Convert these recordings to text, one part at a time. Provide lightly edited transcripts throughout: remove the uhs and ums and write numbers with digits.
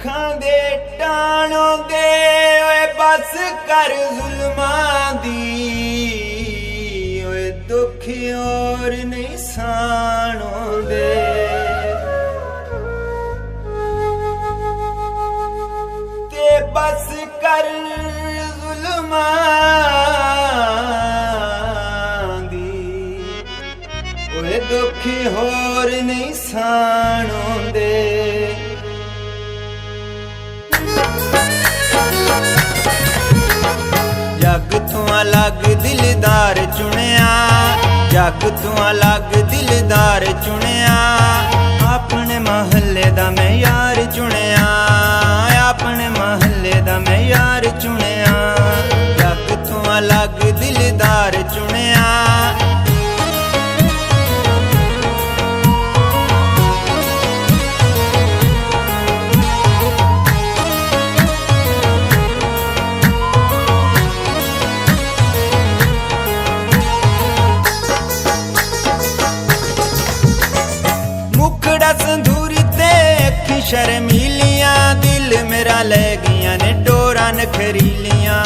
दुखां दे टाणों दे ओए बस कर जुल्मां दी ओए दुख और नहीं साणों दे ते बस कर जुल्मां दी ओए दुख होर नहीं साणों दे जग तू अलग दिलदार चुनिया जग तू अलग दिलदार चुनिया अपने महल्ले दा मैं यार चुनिया अपने महल्ले दा मैं यार चुनिया जग तू अलग दिलदार चुनिया संधूरी ते अखी शर्मीलियां दिल मेरा ले गईया ने डोरा नखरीलियां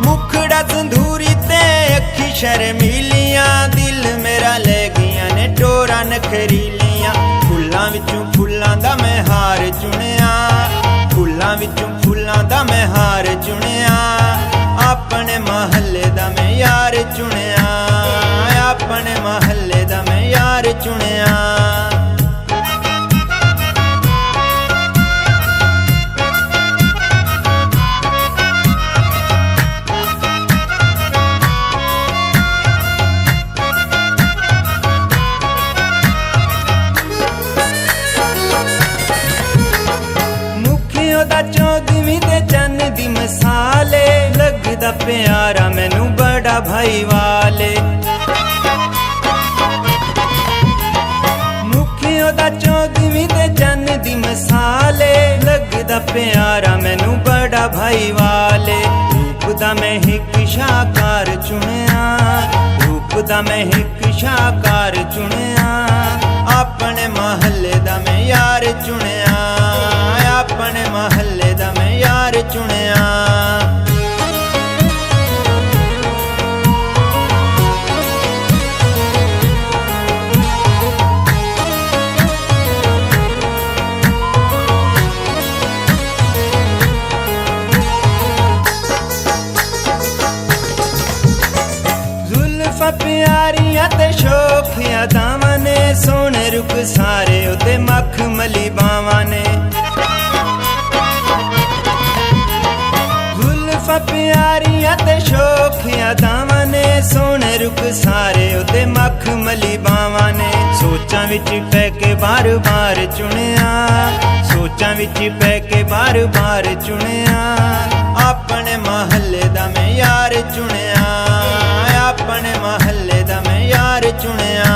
मुखड़ा संधूरी ते अखी शर्मीलियां दिल मेरा ले गईया ने डोरा नखरीलियां फुल्लां विचों फुल्लां दा मैं हार चुनिया फुल्लां विचों फुल्लां दा मैं हार चुनिया अपने महल्ले दा मैं यार चुनिया अपने महल्ले दा मैं यार चुनिया मुखियों दा चौदवीं दे चन्न दी मसाले लगदा प्यारा मैनू बड़ा भाई वाले दा चौदवीं दे चन्न दी मसाले लगदा प्यारा मैनू बड़ा भाई वाले रूप दा मैं हिक शाकार चुनिया रूप दा मैं हिक शाकार चुनिया अपने महल्ले दा मैं यार चुनिया अपने महल्ले दा मैं यार चुनिया प्यारियां ते शोखिया दावां ने सोने रुख सारे उते मख मली बावां ने जुल्फां प्यारियां ते शोखिया दावां ने सोने रुख सारे उते मख मली बावां ने सोचां विच पै के बार बार चुनिया सोचां विच पै के बार बार चुनिया अपने महल्ले दा मैं यार चुनिया अपने महल्ले दा मैं यार चुनिया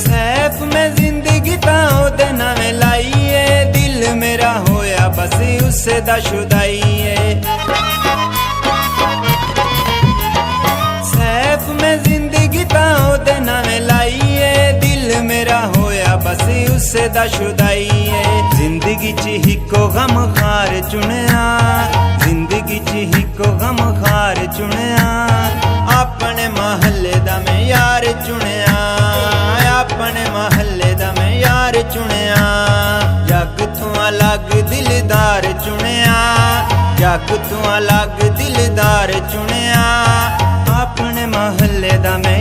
सैफ में जिंदगी तां ओदे नावे लाईए दिल मेरा होया बस उससे दा शुदाईए जिंदगी तां ओदे नावे लाईए दिल मेरा होया बस उससे दा शुदाईए जिंदगी च हिको गम खार चुनिया जिंदगी च हिको गम खार चुनिया अपने महल्ले दा मैं यार चुनिया अपने महल्ले दा मैं यार चुनिया जग तू अलग दिलदार चुनिया जग तू अलग दिलदार चुनिया अपने महल्ले दा मैं